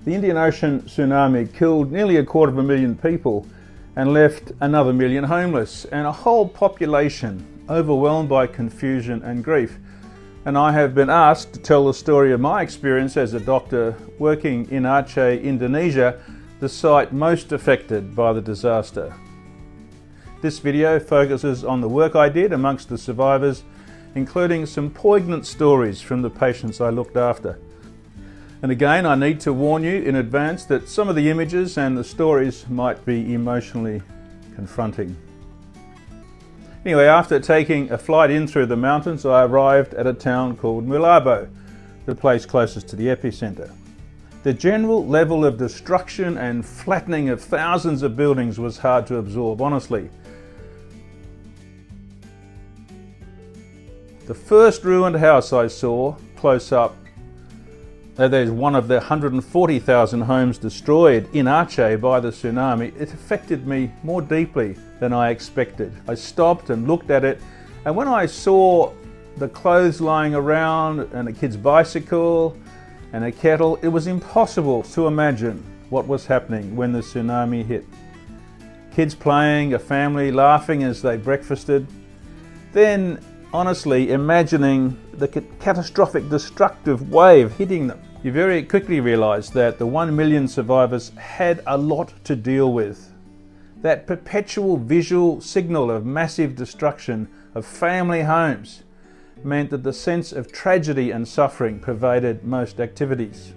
The Indian Ocean tsunami killed nearly 250,000 people and left another million homeless, and a whole population overwhelmed by confusion and grief. And I have been asked to tell the story of my experience as a doctor working in Aceh, Indonesia, the site most affected by the disaster. This video focuses on the work I did amongst the survivors, including some poignant stories from the patients I looked after. And again, I need to warn you in advance that some of the images and the stories might be emotionally confronting. Anyway, after taking a flight in through the mountains, I arrived at a town called Mulabo, the place closest to the epicenter. The general level of destruction and flattening of thousands of buildings was hard to absorb, honestly. The first ruined house I saw close up, there's one of the 140,000 homes destroyed in Aceh by the tsunami. It affected me more deeply than I expected. I stopped and looked at it, and when I saw the clothes lying around and a kid's bicycle and a kettle, it was impossible to imagine what was happening when the tsunami hit. Kids playing, a family laughing as they breakfasted. Then, honestly, imagining the catastrophic destructive wave hitting them, you very quickly realize that the 1 million survivors had a lot to deal with. That perpetual visual signal of massive destruction of family homes meant that the sense of tragedy and suffering pervaded most activities.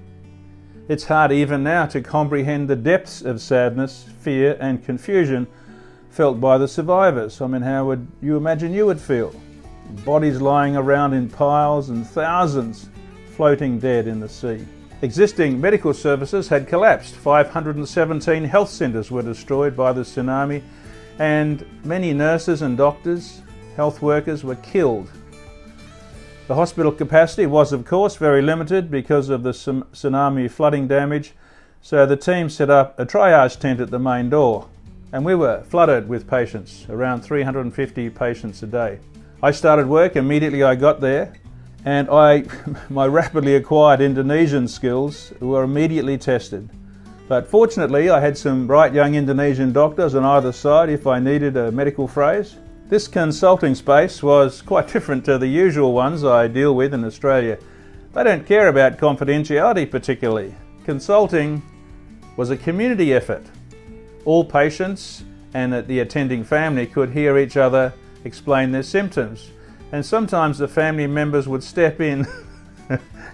It's hard even now to comprehend the depths of sadness, fear and confusion felt by the survivors. I mean, how would you imagine you would feel? Bodies lying around in piles and thousands floating dead in the sea. Existing medical services had collapsed. 517 health centres were destroyed by the tsunami, and many nurses and doctors, health workers were killed. The hospital capacity was, of course, very limited because of the tsunami flooding damage, so the team set up a triage tent at the main door, and we were flooded with patients, around 350 patients a day. I started work immediately I got there, and my rapidly acquired Indonesian skills were immediately tested. But fortunately, I had some bright young Indonesian doctors on either side if I needed a medical phrase. This consulting space was quite different to the usual ones I deal with in Australia. They don't care about confidentiality particularly. Consulting was a community effort. All patients and the attending family could hear each other explain their symptoms, and sometimes the family members would step in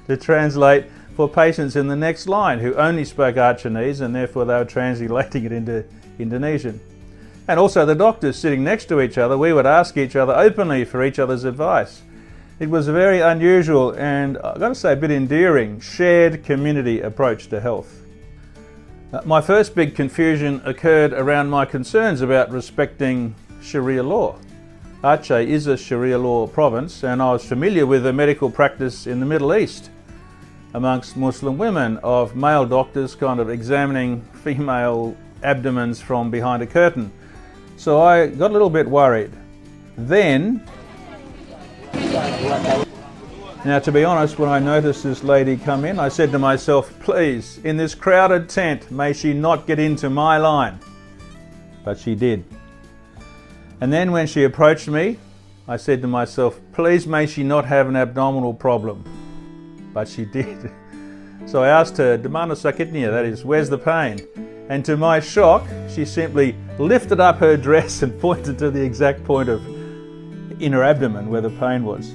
to translate for patients in the next line who only spoke Acehese, and therefore they were translating it into Indonesian. And also the doctors sitting next to each other, we would ask each other openly for each other's advice. It was a very unusual and, I've got to say, a bit endearing, shared community approach to health. My first big confusion occurred around my concerns about respecting Sharia law. Aceh is a Sharia law province, and I was familiar with the medical practice in the Middle East amongst Muslim women of male doctors kind of examining female abdomens from behind a curtain. So I got a little bit worried. Then, now to be honest, when I noticed this lady come in, I said to myself, please, in this crowded tent, may she not get into my line. But she did. And then when she approached me, I said to myself, please may she not have an abdominal problem. But she did. So I asked her, "Di mana sakitnya?" that is, where's the pain? And to my shock, she simply lifted up her dress and pointed to the exact point in her abdomen where the pain was.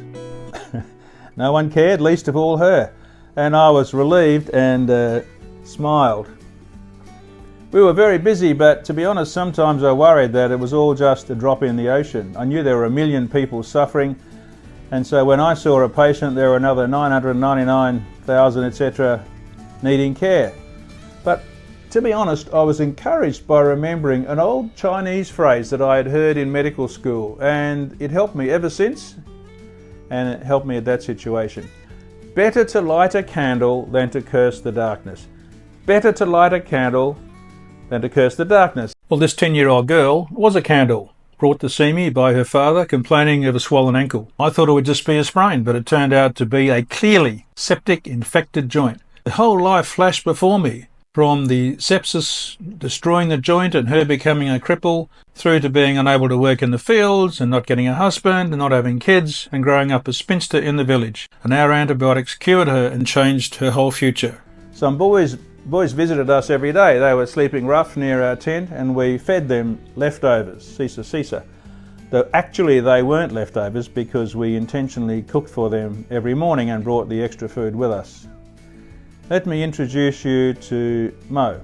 No one cared, least of all her. And I was relieved and smiled. We were very busy, but to be honest, sometimes I worried that it was all just a drop in the ocean. I knew there were 1 million people suffering, and so when I saw a patient, there were another 999,000, etc., needing care. But to be honest, I was encouraged by remembering an old Chinese phrase that I had heard in medical school, and it helped me ever since, and it helped me at that situation. Better to light a candle than to curse the darkness. Better to light a candle than to curse the darkness. Well, this 10-year-old girl was a candle, brought to see me by her father complaining of a swollen ankle. I thought it would just be a sprain, but it turned out to be a clearly septic infected joint. The whole life flashed before me, from the sepsis destroying the joint and her becoming a cripple, through to being unable to work in the fields and not getting a husband and not having kids and growing up a spinster in the village. And our antibiotics cured her and changed her whole future. Some boys visited us every day. They were sleeping rough near our tent and we fed them leftovers, sisa. Though actually they weren't leftovers because we intentionally cooked for them every morning and brought the extra food with us. Let me introduce you to Mo.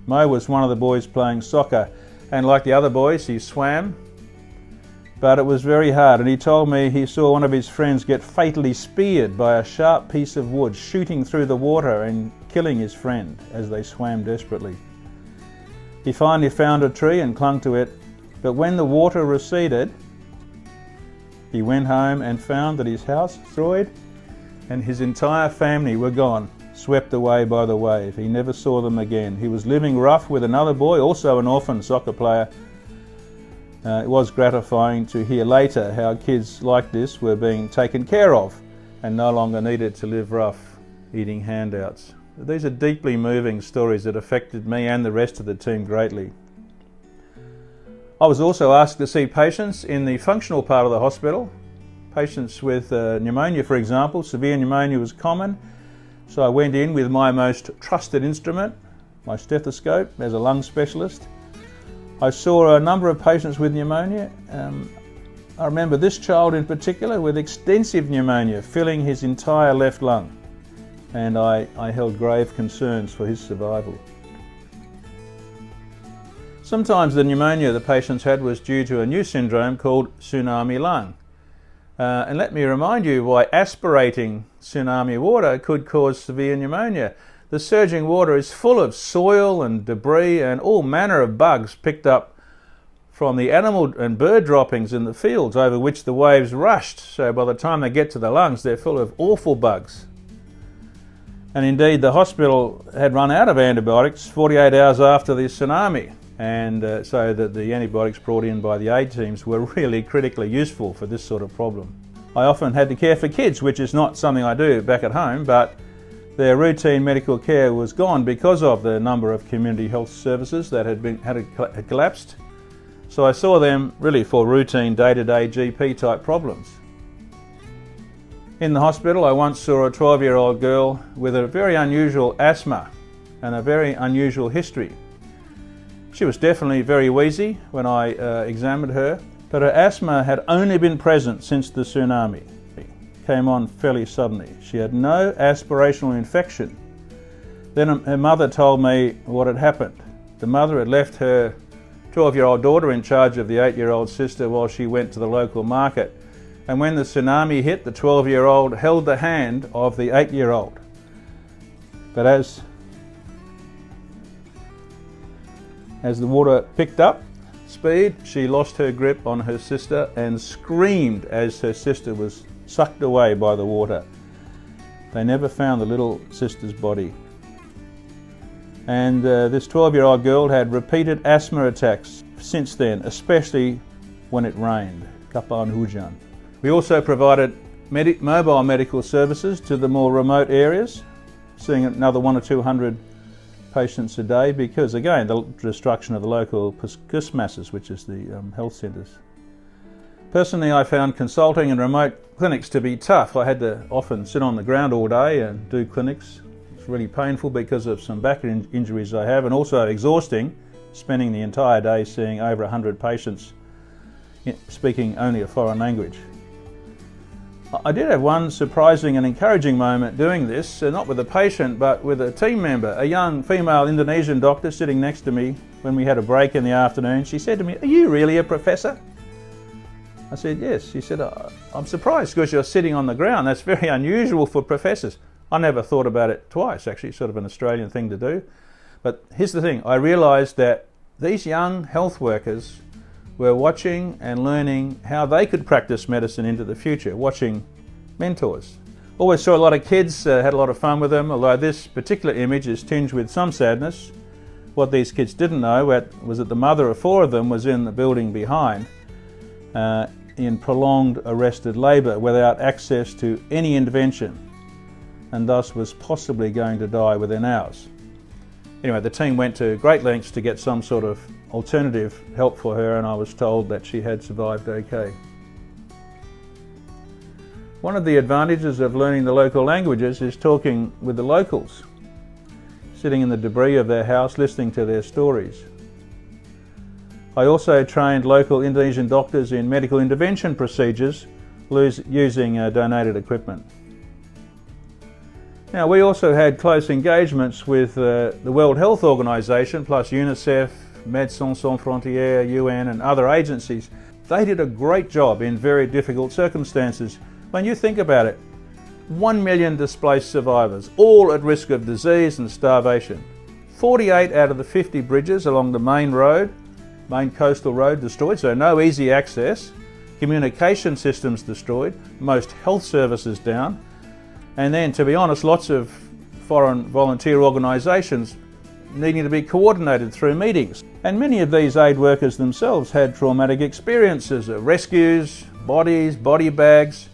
Mo was one of the boys playing soccer, and like the other boys, he swam, but it was very hard, and he told me he saw one of his friends get fatally speared by a sharp piece of wood shooting through the water and killing his friend as they swam desperately. He finally found a tree and clung to it, but when the water receded, he went home and found that his house destroyed and his entire family were gone, swept away by the wave. He never saw them again. He was living rough with another boy, also an orphan soccer player. It was gratifying to hear later how kids like this were being taken care of and no longer needed to live rough, eating handouts. These are deeply moving stories that affected me and the rest of the team greatly. I was also asked to see patients in the functional part of the hospital. Patients with pneumonia, for example. Severe pneumonia was common. So I went in with my most trusted instrument, my stethoscope, as a lung specialist. I saw a number of patients with pneumonia. I remember this child in particular with extensive pneumonia filling his entire left lung, and I held grave concerns for his survival. Sometimes the pneumonia the patients had was due to a new syndrome called tsunami lung. And let me remind you why aspirating tsunami water could cause severe pneumonia. The surging water is full of soil and debris and all manner of bugs picked up from the animal and bird droppings in the fields over which the waves rushed. So by the time they get to the lungs, they're full of awful bugs. And indeed, the hospital had run out of antibiotics 48 hours after the tsunami. And so that the antibiotics brought in by the aid teams were really critically useful for this sort of problem. I often had to care for kids, which is not something I do back at home, but their routine medical care was gone because of the number of community health services that had collapsed. So I saw them really for routine day-to-day GP type problems. In the hospital, I once saw a 12-year-old girl with a very unusual asthma and a very unusual history. She was definitely very wheezy when I examined her, but her asthma had only been present since the tsunami. It came on fairly suddenly. She had no aspirational infection. Then her mother told me what had happened. The mother had left her 12-year-old daughter in charge of the 8-year-old sister while she went to the local market. And when the tsunami hit, the 12-year-old held the hand of the 8-year-old. But as the water picked up speed, she lost her grip on her sister and screamed as her sister was sucked away by the water. They never found the little sister's body. And this 12-year-old girl had repeated asthma attacks since then, especially when it rained, kapan hujan. We also provided mobile medical services to the more remote areas, seeing another 100 or 200 patients a day because, again, the destruction of the local kusmasses, which is the health centres. Personally, I found consulting in remote clinics to be tough. I had to often sit on the ground all day and do clinics. It's really painful because of some back injuries I have, and also exhausting, spending the entire day seeing over 100 patients speaking only a foreign language. I did have one surprising and encouraging moment doing this, not with a patient but with a team member, a young female Indonesian doctor sitting next to me when we had a break in the afternoon. She said to me, "Are you really a professor?" I said, "Yes." She said, "I'm surprised because you're sitting on the ground. That's very unusual for professors." I never thought about it twice, actually, sort of an Australian thing to do. But here's the thing, I realised that these young health workers were watching and learning how they could practice medicine into the future, watching mentors. Always saw a lot of kids, had a lot of fun with them, although this particular image is tinged with some sadness. What these kids didn't know was that the mother of 4 of them was in the building behind in prolonged arrested labour without access to any intervention. and thus was possibly going to die within hours. Anyway, the team went to great lengths to get some sort of alternative help for her, and I was told that she had survived okay. One of the advantages of learning the local languages is talking with the locals, sitting in the debris of their house listening to their stories. I also trained local Indonesian doctors in medical intervention procedures using donated equipment. Now, we also had close engagements with the World Health Organization, plus UNICEF, Médecins Sans Frontières, UN and other agencies. They did a great job in very difficult circumstances. When you think about it, 1 million displaced survivors, all at risk of disease and starvation. 48 out of the 50 bridges along the main coastal road destroyed, so no easy access. Communication systems destroyed, most health services down. And then, to be honest, lots of foreign volunteer organisations needing to be coordinated through meetings. And many of these aid workers themselves had traumatic experiences of rescues, body bags,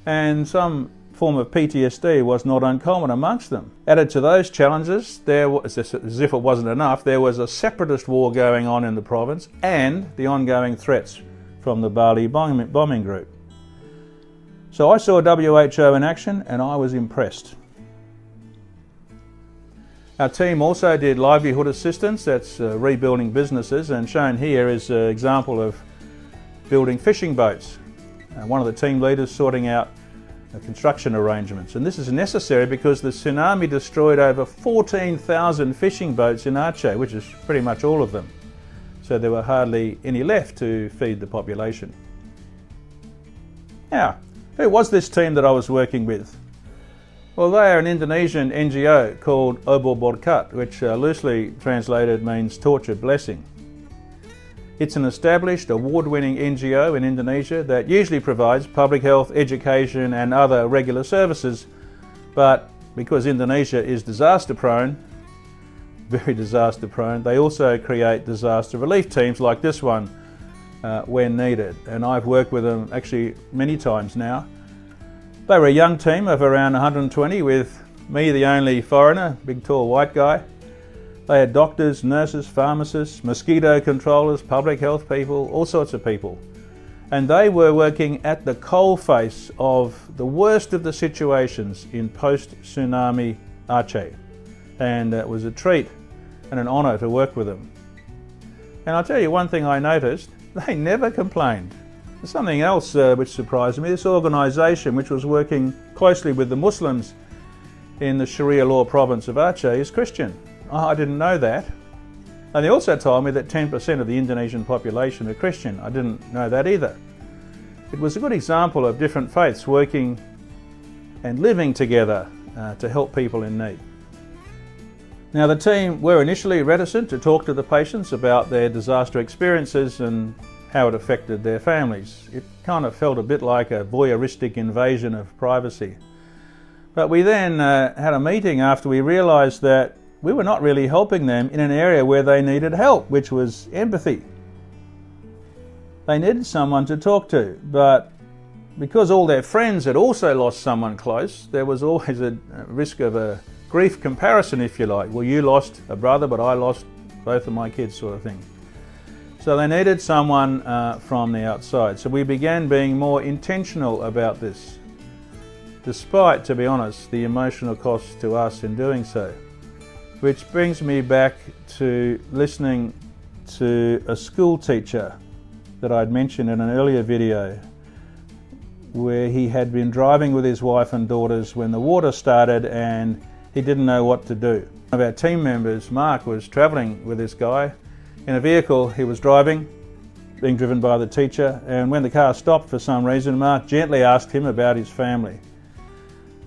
and some form of PTSD was not uncommon amongst them. Added to those challenges, as if it wasn't enough, there was a separatist war going on in the province and the ongoing threats from the Bali bombing group. So I saw WHO in action and I was impressed. Our team also did livelihood assistance, that's rebuilding businesses, and shown here is an example of building fishing boats. One of the team leaders sorting out construction arrangements, and this is necessary because the tsunami destroyed over 14,000 fishing boats in Aceh, which is pretty much all of them. So there were hardly any left to feed the population. Now, who was this team that I was working with? Well, they are an Indonesian NGO called Obor Borkat, which loosely translated means tortured blessing. It's an established, award-winning NGO in Indonesia that usually provides public health, education and other regular services, but because Indonesia is disaster-prone, very disaster-prone, they also create disaster relief teams like this one when needed, and I've worked with them actually many times now. They were a young team of around 120 with me the only foreigner, big tall white guy. They had doctors, nurses, pharmacists, mosquito controllers, public health people, all sorts of people. And they were working at the coalface of the worst of the situations in post-tsunami Aceh. And it was a treat and an honour to work with them. And I'll tell you one thing I noticed, they never complained. Something else which surprised me, this organisation which was working closely with the Muslims in the Sharia law province of Aceh is Christian. I didn't know that. And they also told me that 10% of the Indonesian population are Christian. I didn't know that either. It was a good example of different faiths working and living together to help people in need. Now, the team were initially reticent to talk to the patients about their disaster experiences and how it affected their families. It kind of felt a bit like a voyeuristic invasion of privacy. But we then had a meeting after we realised that we were not really helping them in an area where they needed help, which was empathy. They needed someone to talk to, but because all their friends had also lost someone close, there was always a risk of a grief comparison, if you like. Well, you lost a brother, but I lost both of my kids, sort of thing. So they needed someone from the outside. So we began being more intentional about this, despite, to be honest, the emotional cost to us in doing so. Which brings me back to listening to a school teacher that I'd mentioned in an earlier video, where he had been driving with his wife and daughters when the water started and he didn't know what to do. One of our team members, Mark, was travelling with this guy in a vehicle he was driving, being driven by the teacher, and when the car stopped for some reason, Mark gently asked him about his family.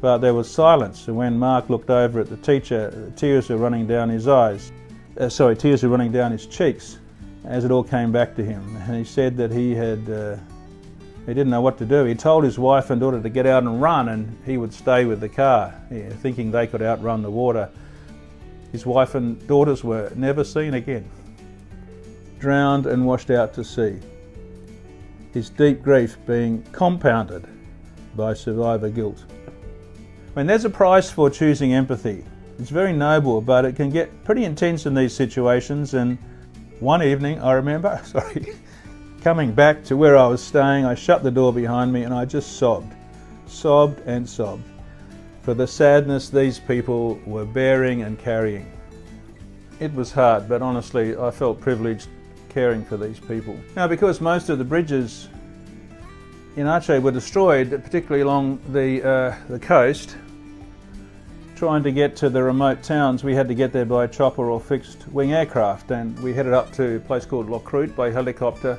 But there was silence, and when Mark looked over at the teacher, tears were running down his eyes. Tears were running down his cheeks as it all came back to him. And he said that he didn't know what to do. He told his wife and daughter to get out and run, and he would stay with the car, thinking they could outrun the water. His wife and daughters were never seen again. Drowned and washed out to sea. His deep grief being compounded by survivor guilt. mean, there's a price for choosing empathy. It's very noble, but it can get pretty intense in these situations. And one evening, I remember, coming back to where I was staying, I shut the door behind me and I just sobbed and sobbed for the sadness these people were bearing and carrying. It was hard, but honestly, I felt privileged caring for these people. Now, because most of the bridges in Aceh were destroyed, particularly along the coast, trying to get to the remote towns, we had to get there by chopper or fixed wing aircraft, and we headed up to a place called Lokrut by helicopter.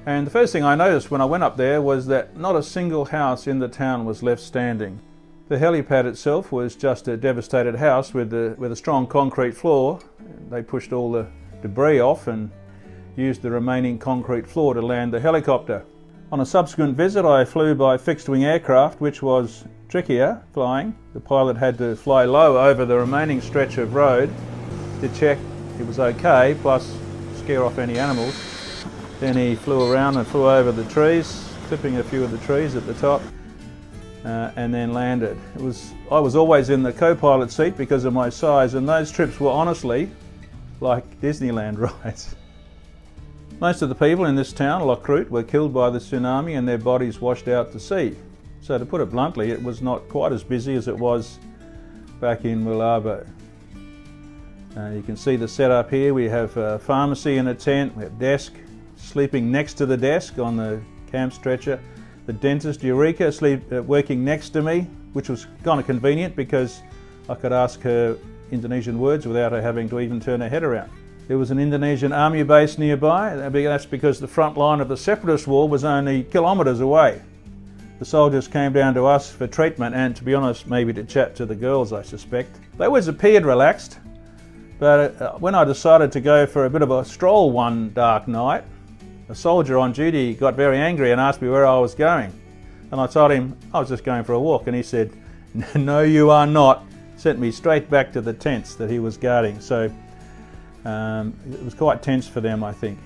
And the first thing I noticed when I went up there was that not a single house in the town was left standing. The helipad itself was just a devastated house with a strong concrete floor. They pushed all the debris off and used the remaining concrete floor to land the helicopter. On a subsequent visit, I flew by fixed wing aircraft, which was trickier flying. The pilot had to fly low over the remaining stretch of road to check it was okay, plus scare off any animals. Then he flew around and flew over the trees, clipping a few of the trees at the top, and then landed. I was always in the co-pilot seat because of my size, and those trips were honestly like Disneyland rides. Most of the people in this town, Lokrut, were killed by the tsunami and their bodies washed out to sea. So to put it bluntly, it was not quite as busy as it was back in Mulabo. You can see the setup here. We have a pharmacy in a tent, we have a desk, sleeping next to the desk on the camp stretcher. The dentist, Eureka, working next to me, which was kind of convenient because I could ask her Indonesian words without her having to even turn her head around. There was an Indonesian army base nearby. That's because the front line of the separatist war was only kilometres away. The soldiers came down to us for treatment and, to be honest, maybe to chat to the girls, I suspect. They always appeared relaxed, but when I decided to go for a bit of a stroll one dark night, a soldier on duty got very angry and asked me where I was going. And I told him I was just going for a walk, and he said, "No, you are not." Sent me straight back to the tents that he was guarding. So it was quite tense for them, I think.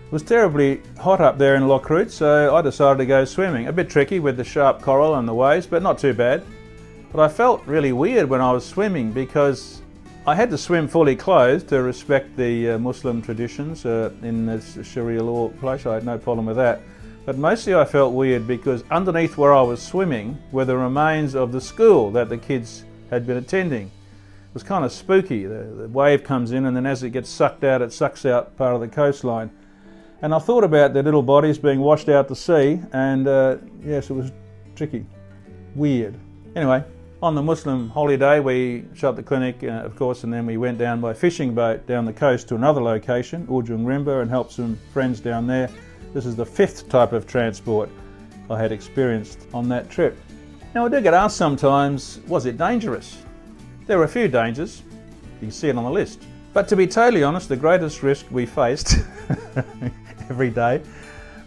It was terribly hot up there in Lokrut, so I decided to go swimming. A bit tricky with the sharp coral and the waves, but not too bad. But I felt really weird when I was swimming because I had to swim fully clothed to respect the Muslim traditions in this Sharia law place. I had no problem with that. But mostly I felt weird because underneath where I was swimming were the remains of the school that the kids had been attending. It was kind of spooky. The wave comes in and then as it gets sucked out, it sucks out part of the coastline. And I thought about their little bodies being washed out to sea, and yes, it was tricky, weird. Anyway, on the Muslim holiday, we shut the clinic, of course, and then we went down by fishing boat down the coast to another location, Ujung Rimba, and helped some friends down there. This is the 5th type of transport I had experienced on that trip. Now, I do get asked sometimes, was it dangerous? There were a few dangers. You can see it on the list. But to be totally honest, the greatest risk we faced every day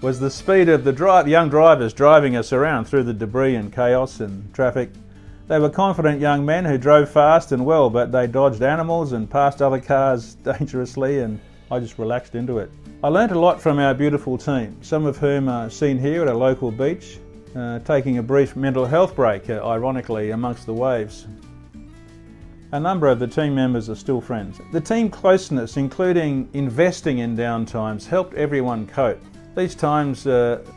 was the speed of the young drivers driving us around through the debris and chaos and traffic. They were confident young men who drove fast and well, but they dodged animals and passed other cars dangerously, and I just relaxed into it. I learnt a lot from our beautiful team, some of whom are seen here at a local beach, taking a brief mental health break, ironically, amongst the waves. A number of the team members are still friends. The team closeness, including investing in downtimes, helped everyone cope. These times,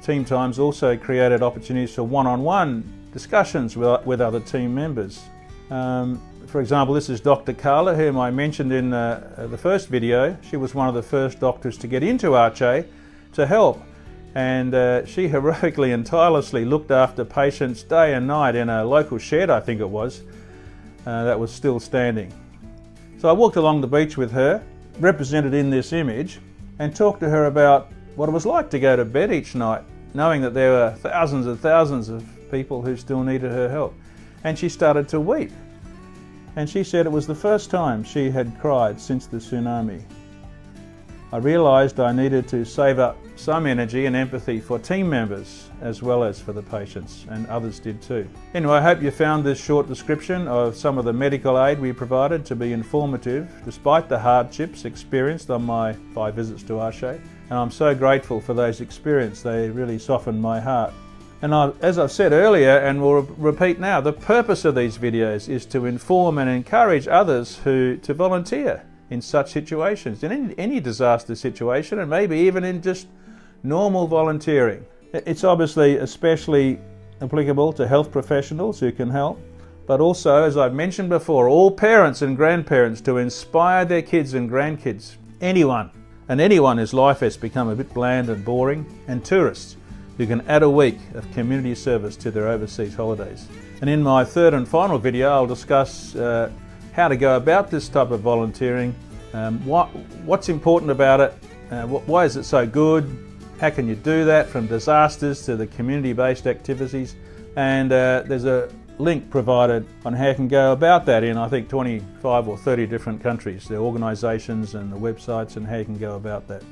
team times also created opportunities for one-on-one discussions with other team members. For example, this is Dr. Carla, whom I mentioned in the first video. She was one of the first doctors to get into Aceh to help, and she heroically and tirelessly looked after patients day and night in a local shed, I think it was, that was still standing. So I walked along the beach with her, represented in this image, and talked to her about what it was like to go to bed each night, knowing that there were thousands and thousands of people who still needed her help. And she started to weep. And she said it was the first time she had cried since the tsunami. I realised I needed to save up some energy and empathy for team members as well as for the patients, and others did too. Anyway, I hope you found this short description of some of the medical aid we provided to be informative despite the hardships experienced on my 5 visits to Aceh. And I'm so grateful for those experiences. They really softened my heart. And as I've said earlier, and will repeat now, the purpose of these videos is to inform and encourage others to volunteer in such situations, in any disaster situation, and maybe even in just normal volunteering. It's obviously especially applicable to health professionals who can help, but also, as I've mentioned before, all parents and grandparents to inspire their kids and grandkids, anyone whose life has become a bit bland and boring, and tourists who can add a week of community service to their overseas holidays. And in my third and final video, I'll discuss how to go about this type of volunteering, what's important about it, why is it so good, how can you do that from disasters to the community-based activities, and there's a link provided on how you can go about that in, I think, 25 or 30 different countries, the organisations and the websites and how you can go about that.